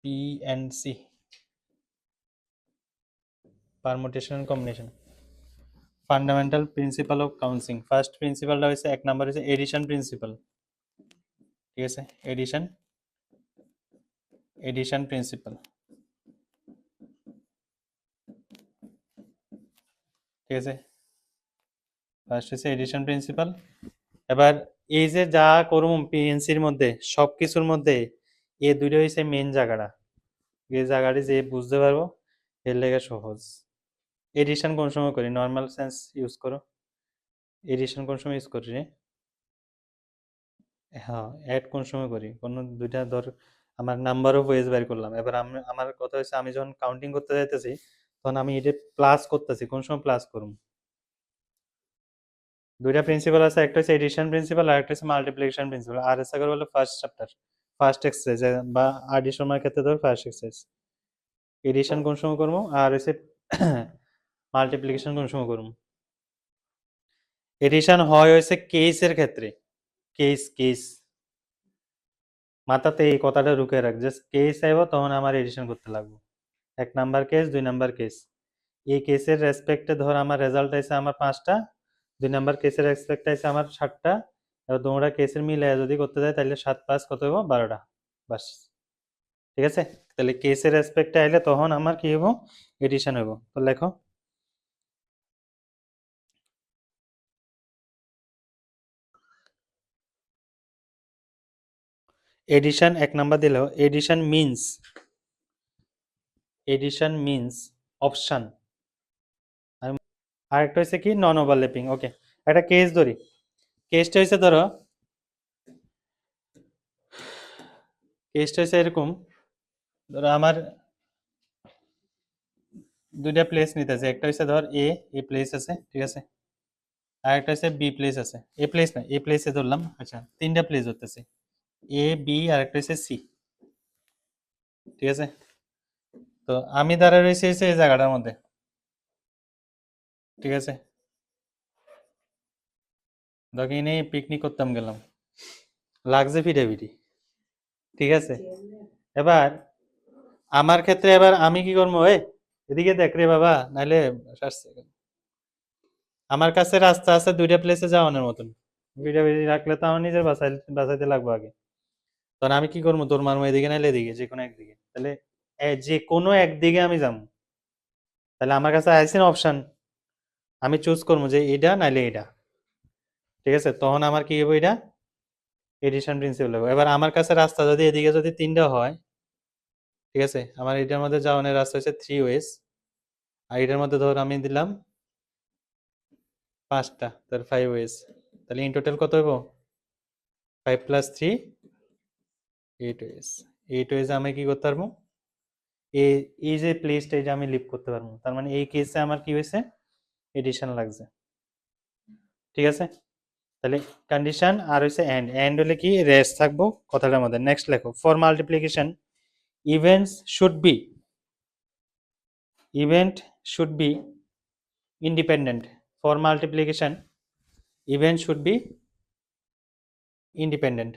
PNC, permutation and combination. Fundamental principle of counting. First প্রিন্সিপালটা হচ্ছে, এক নাম্বার হচ্ছে এডিশন প্রিন্সিপাল। ঠিক আছে, এডিশন প্রিন্সিপাল। ঠিক আছে, ফার্স্ট হচ্ছে এডিশন প্রিন্সিপাল। এবার এই যে যা করুম পিএনসির মধ্যে সব কিছুর মধ্যে এই দুটো হচ্ছে মেন জায়গাটা। এই জায়গাটি যে বুঝতে পারবো এর লেগে সহজ। এডিশন কোন সময় করি? নর্মাল সেন্স ইউজ করো। এডিশন কোন সময় ইউজ করি রে? হ্যাঁ, অ্যাড কোন সময় করি? কোনো দুইটা ধর আমার নাম্বার অফ ওয়েজ বের করলাম। এবার আমার কথা হচ্ছে, আমি যখন কাউন্টিং করতে যাইতেছি তখন আমি এটা প্লাস করতেছি, কোন সময় প্লাস করুম? দুইটা প্রিন্সিপাল আছে, একটা হচ্ছে এডিশন প্রিন্সিপাল আর একটা হচ্ছে multiplication principle. R S Agarwal first chapter, first exercise, বা আরডি শর্মার ক্ষেত্রে ধর ফার্স্ট এক্সারসাইজ। এডিশন কোন সময় করবো আর হচ্ছে মাল্টিপ্লিকেশন কোন সময় করবো? এডিশন হয় হয়েছে কেসের ক্ষেত্রে। কেস মাথাতে এই কথাটা ঢুকে রাখ, জাস্ট কেস আইব তখন আমার এডিশন করতে লাগবে। এক নাম্বার কেস, দুই নাম্বার কেস। এই কেসের রেসপেক্টে ধর আমার রেজাল্ট আছে আমার 5টা, দুই নাম্বার কেসের রেসপেক্টে আছে আমার 7টা। এবার তোমরা কেসের মিলে যদি করতে যায় তাহলে 7 5 কত হইব? 12টা। বাস, ঠিক আছে। তাহলে কেসের রেসপেক্টে আইলে তখন আমার কি হইব? এডিশন হইব। তো লেখো, এডিশন এক নাম্বার দিলেও এডিশন মিনস অপশন। আর একটা হচ্ছে কি? নন ওভারল্যাপিং। ওকে, একটা কেস ধরি। কেসটা হচ্ছে ধরো, এরকম। ধরো আমার দুইটা প্লেস নিতেছে, একটা হচ্ছে ধর এ প্লেস আছে, ঠিক আছে, আর একটা হচ্ছে বি প্লেস আছে। এ প্লেস না, এ প্লেসে ধরলাম। আচ্ছা, তিনটা প্লেস ধরতেছে, এ বি আর একটা হচ্ছে সি, ঠিক আছে। তো আমি দাঁড়া রয়েছে হচ্ছে এই জায়গাটার মধ্যে, ঠিক আছে। দক্ষিণে পিকনিক করতাম গেলাম, লাগছে ফিটাফিটি, ঠিক আছে। এবার আমার ক্ষেত্রে এবার আমি কি করবো? এদিকে দেখ রে বাবা, নাইলে আমার কাছে রাস্তা আছে দুইটা প্লেসে যাওয়ানোর মতন। ফিটাফিটি রাখলে তো আমার নিজের বাঁচাইতে লাগবো আগে। তখন আমি কি করবো? তোর মারবো এদিকে নাইলে এদিকে, যে কোনো একদিকে। তাহলে যে কোনো একদিকে আমি যাবো। তাহলে আমার কাছে আছে না অপশন, আমি চুজ করবো যে এটা নাইলে এটা, ঠিক আছে। তখন আমার কি হবে? এটা এডিশন প্রিন্সিপাল হবে। এবার আমার কাছে রাস্তা যদি এদিকে যদি 3টা হয়, ঠিক আছে, আমার এটার মধ্যে যাওয়ানোর রাস্তা হচ্ছে 3 ওয়েজ, আর এটার মধ্যে ধর আমি দিলাম 5টা, তার 5 ওয়েজ। তাহলে ইন টোটাল কত হইব? 5 + 3 8 ওয়েজ। 8 ওয়েজ আমি কি করতে পারবো? এই যে প্লেসটা এটা আমি লিভ করতে পারবো। তার মানে এই কেসে আমার কি হয়েছে? এডিশন লাগছে, ঠিক আছে। তাহলে কন্ডিশন আর হচ্ছে এন্ড হলে কি? রেস্ট থাকবো কথাটার মধ্যে। নেক্সট লেখো, for multiplication events should be independent. For multiplication event should be independent.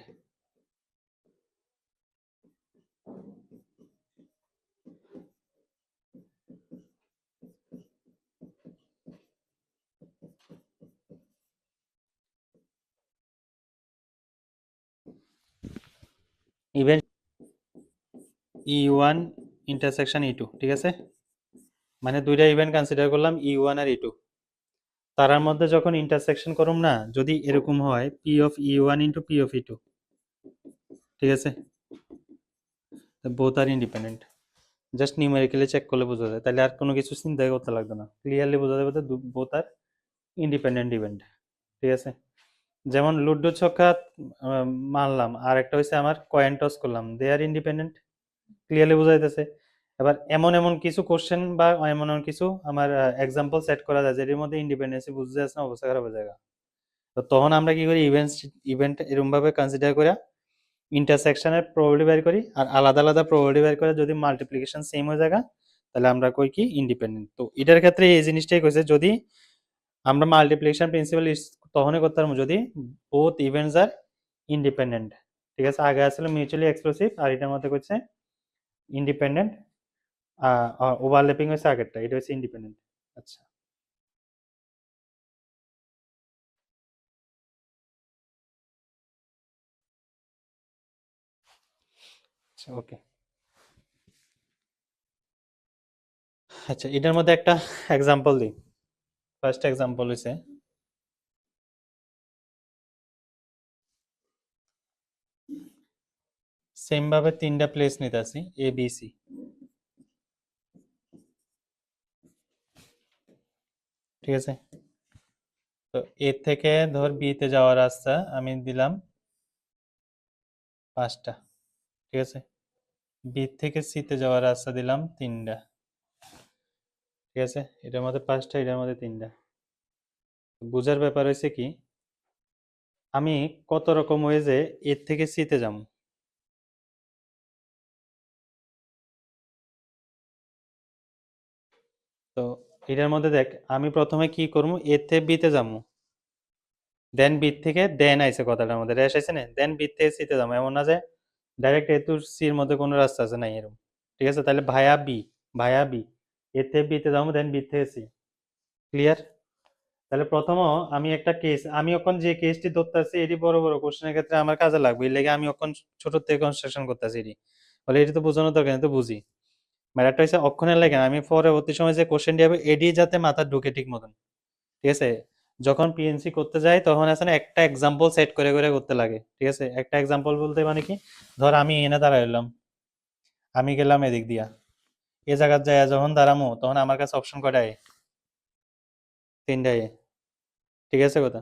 Event E1 intersection E2, ঠিক আছে। মানে দুইটা ইভেন্ট কনসিডার করলাম, E1 আর E2। তারার মধ্যে যখন ইন্টারসেকশন করুম না, যদি এরকম হয় P of E1 into P of E2, ঠিক আছে, বোথ আর ইন্ডিপেন্ডেন্ট। জাস্ট নিউমেরিক্যালি চেক করলে বোঝা যায়, তাহলে আর কোনো কিছু চিন্তা করতে লাগবে না, ক্লিয়ারলি বোঝা যাবে যে বোথ আর ইন্ডিপেন্ডেন্ট ইভেন্ট, ঠিক আছে। যেমন লুডো ছক্কা মারলাম, আর একটা হচ্ছে আমার কয়েন টস করলাম, দে আর ইন্ডিপেন্ডেন্ট, ক্লিয়ারলি বোঝা যাইতেছে। এবার এমন এমন কিছু কোশ্চেন বা এমন এমন কিছু আমার এক্সাম্পল সেট করা যায় যেটির মধ্যে ইন্ডিপেন্ডেন্সি বুঝতে যাচ্ছে না, অবস্থা খারাপ হয়ে যায়। তো তখন আমরা কি করি? ইভেন্ট এরকম ভাবে কনসিডার করে ইন্টারসেকশনের প্রবাবিলিটি বের করি, আর আলাদা আলাদা প্রবাবিলিটি বের করে যদি মাল্টিপ্লিকেশন সেম হয়ে যায় তাহলে আমরা কই কি? ইন্ডিপেন্ডেন্ট। তো এটার ক্ষেত্রে এই জিনিসটাই কইছে, যদি আমরা মাল্টিপ্লিকেশন প্রিন্সিপাল তখনই করতে পারবো যদি বোথ ইভেন্টস আর ইন্ডিপেন্ডেন্ট, ঠিক আছে। আগে আসলে মিউচুয়ালি এক্সক্লুসিভ, আর এটার মধ্যে কইছে ইন্ডিপেন্ডেন্ট, ওভারল্যাপিং হয়েছে আগেরটা, এটা হচ্ছে ইন্ডিপেন্ডেন্ট। আচ্ছা আচ্ছা ওকে। আচ্ছা এটার মধ্যে একটা এক্সাম্পল দিই। ফার্স্ট এক্সাম্পল হয়েছে সেম ভাবে তিনটা প্লেস নিতেছি এ বি সি, ঠিক আছে? তো এ থেকে ধর বি তে যাওয়ার রাস্তা আমি দিলাম 5টা, ঠিক আছে? বি থেকে সি তে যাওয়ার রাস্তা দিলাম 3টা, ঠিক আছে? এটার মধ্যে 5টা, এটার মধ্যে 3টা। বুঝার ব্যাপার হয়েছে কি, আমি কত রকম ওয়েজে এর থেকে সি তে যাবো। তো এটার মধ্যে দেখ, আমি প্রথমে কি করবো, এ থেকে বি তে যাবো, দেন বি থেকে দেন আইছে কথাটার মধ্যে রেশ আইছে না, দেন বি থেকে সি তে যাবো, এমন না যে ডাইরেক্ট এ টু সির মধ্যে কোনো রাস্তা আছে নাই এরকম, ঠিক আছে? তাহলে ভায়া বি, ভায়া বি, এ থেকে বি তে যাবো, দেন বি থেকে সি। ক্লিয়ার? তাহলে প্রথম আমি একটা কেস, আমি এখন যে কেসটি ধরতেছি এটি বড় বড় কোশ্চেনের ক্ষেত্রে আমার কাজে লাগবে, এর লেগে আমি এখন ছোট থেকে কনস্ট্রাকশন করতেছি এটি, বলে এটি তো বোঝানোর দরকার নেই, তো বুঝি। ম্যাটারটা হচ্ছে অক্ষণের লেগে আমি পরবর্তী সময় যে কোশ্চেনটি হবে এটি যাতে মাথা ঢুকে ঠিক মতন, ঠিক আছে? যখন পিএনসি করতে যাই তখন আছে না একটা এক্সাম্পল সেট করে করে করতে লাগে, ঠিক আছে? একটা এক্সাম্পল বলতে মানে কি, ধর আমি এনে দাঁড়াইলাম, আমি গেলাম এদিক দিয়া, এ জায়গার যায় যখন দাঁড়ামো তখন আমার কাছে অপশন কয়টায়, 3টায়, ঠিক আছে কথা?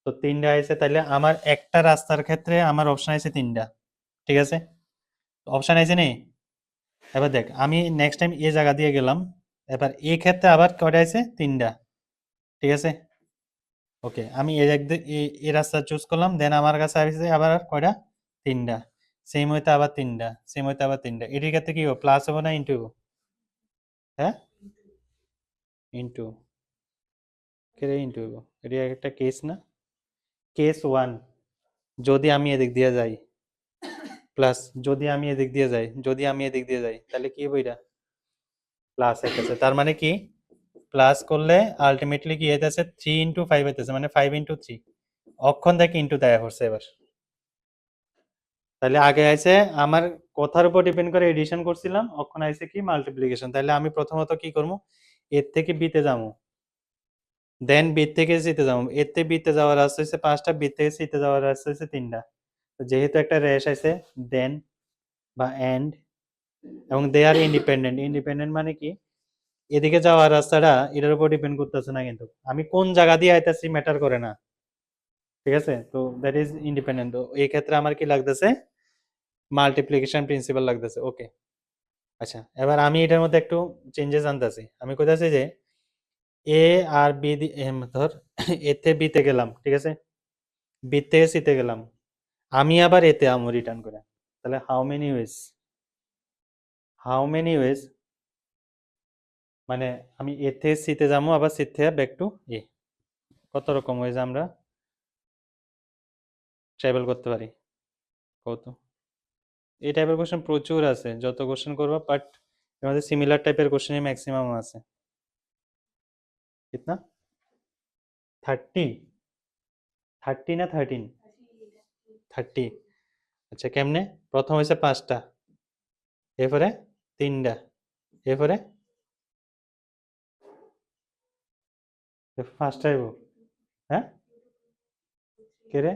তো 3টা আছে, তাহলে আমার একটা রাস্তার ক্ষেত্রে আমার অপশন আছে 3টা, ঠিক আছে? অপশন আছে নেই? এবার দেখ আমি নেক্সট টাইম এ জায়গা দিয়ে গেলাম, এবার এই ক্ষেত্রে আবার কয়টা আছে, 3টা, ঠিক আছে? ওকে, আমি এই রাস্তা চুজ করলাম, দেন আমার কাছে আছে আবার কয়টা, 3টা। সেম হইতে আবার 3টা, সেম হইতে আবার 3টা, এটির ক্ষেত্রে কি হবে, প্লাস হবে না ইন্টু? হ্যাঁ, ইন্টু, কে ইন্টু, এটি একটা কেস না? কেস ওয়ান, যদি আমি এদিক দিয়ে যাই, প্লাস যদি আমি এদিক দিয়ে যাই, যদি আমি এদিক দিয়ে যাই, তাহলে কি হবে, এটা প্লাস হইতেছে, তার মানে কি প্লাস করলে আলটিমেটলি কি হইতেছে, 3 × 5 হইতেছে, মানে 5 × 3, অক্ষণ থেকে ইন্টু দেয়া হচ্ছে এবার। তাহলে আগে আইছে আমার কথার উপর ডিপেন্ড করে এডিশন করছিলাম, অক্ষণ আইছে কি মাল্টিপ্লিকেশন। তাহলে আমি প্রথমত কি করবো, এর থেকে বিতে যাবো, দেন বি থেকে সিতে যাবো, এর থেকে বিতে যাওয়ার রাস্তা হচ্ছে 5টা, বি থেকে সিতে যাওয়ার রাস্তা হচ্ছে 3টা। যেহেতু একটা রেশ আছে, দেন বা এন্ড, এবং দে আর ইন্ডিপেন্ডেন্ট, ইন্ডিপেন্ডেন্ট মানে কি, এদিকে যাওয়ার রাস্তাটা এটার উপর ডিপেন্ড করতেছে না, কিন্তু আমি কোন জায়গা দিয়ে আইতাছি ম্যাটার করে না, ঠিক আছে? তো দ্যাট ইজ ইন্ডিপেন্ডেন্ট। তো এই ক্ষেত্রে আমার কি লাগতেছে, মাল্টিপ্লিকেশন প্রিন্সিপাল লাগতেছে। ওকে, আচ্ছা এবার আমি এটার মধ্যে একটু চেঞ্জেস আনতেছি। আমি কইতাছি যে এ আর বি ধর এ তে বি তে গেলাম, ঠিক আছে? বি থেকে সি তে গেলাম, আমি আবার এতে আমু রিটার্ন করে, তাহলে হাউ মেনি ওয়েজ মানে আমি এ থেকে সি তে যাবো, আবার সি থেকে ব্যাক টু এ, কত রকম ওয়েজ আমরা ট্রাভেল করতে পারি, কত? এই টাইপের কোশ্চেন প্রচুর আছে, যত কোশ্চেন করবো, বাট এর মধ্যে সিমিলার টাইপের কোশ্চেনই ম্যাক্সিমাম আছে। কিতনা? 30? 30 না 13? 30। আচ্ছা কেমনে, প্রথম হয়েছে 5টা, এরপরে 3টা, এরপরে 5টা হইব, হ্যাঁ? কে রে,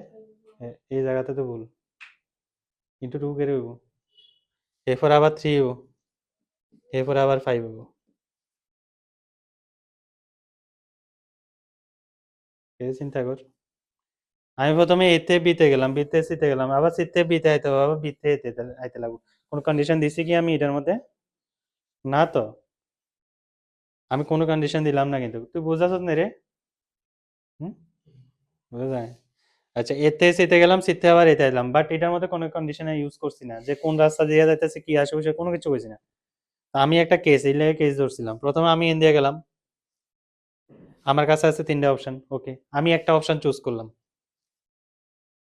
এই জায়গাতে তো ভুল, ইন্টু 2 কে রে হইব, এরপর আবার 3 হইব, এরপর আবার 5 হইব, এই চিন্তা কর। আমি প্রথমে এ তে বি তে গেলাম, বি তে সি তে গেলাম, আবার সি তে বি তে আইতে হবে, আবার বি তে এ তে আইতে লাগবো। কোনো কন্ডিশন দিছি কি আমি এটার মধ্যে? না তো, আমি কোনো কন্ডিশন দিলাম না, কিন্তু তুই বোঝাছ না রে। হুম, বোঝা যায়? আচ্ছা এতে সিতে গেলাম, সিতে আবার এতে এলাম, বাট এটার মধ্যে কোনো কন্ডিশনে ইউজ করছি না যে কোন রাস্তা দিয়ে যাইতেছে, কি আশেপাশে কোনো কিছু কইছি না। আমি একটা কেস, এই লেগে কেস ধরছিলাম। প্রথমে আমি ইন্ডিয়া গেলাম, আমার কাছে আছে 3টা অপশন, ওকে, আমি একটা অপশন চুজ করলাম,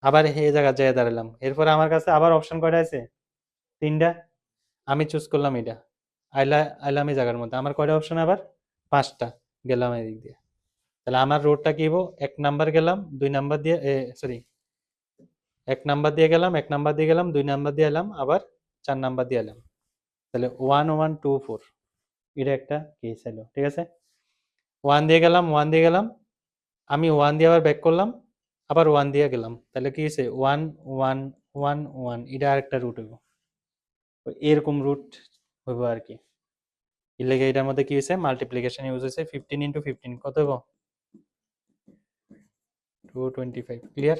আবার এই জায়গা যায় দাঁড়ালাম, এরপর আমার কাছে আবার অপশন কয়টা আছে, 3টা, আমি চুজ করলাম এটা, আইলাম এই জায়গার মধ্যে। আমার কয়টা অপশন আবার? 5টা। গেলাম এদিক দিয়ে। তাহলে আমার রোডটা কি হবো? 1 নাম্বার গেলাম, 2 নাম্বার দিয়ে সরি 1 নাম্বার দিয়ে গেলাম, 1 নাম্বার দিয়ে গেলাম, 2 নাম্বার দিয়ে এলাম, আবার 4 নাম্বার দিয়ে এলাম। তাহলে 1 1 2 4 এটা একটা কেস হলো, ঠিক আছে? 1 দিয়ে গেলাম, 1 দিয়ে গেলাম, আমি 1 দিয়ে আবার ব্যাক করলাম, আবার 1 দিয়ে গেলাম। তাহলে কি হয়েছে? 1 1 1 1, এটা আরেকটা রুট হইব। এরকম রুট হইব আর কি। এর লেগে এটার মধ্যে কি হয়েছে? মাল্টিপ্লিকেশন ইউজ হয়েছে। 15 × 15 কত হইব? 225। ক্লিয়ার?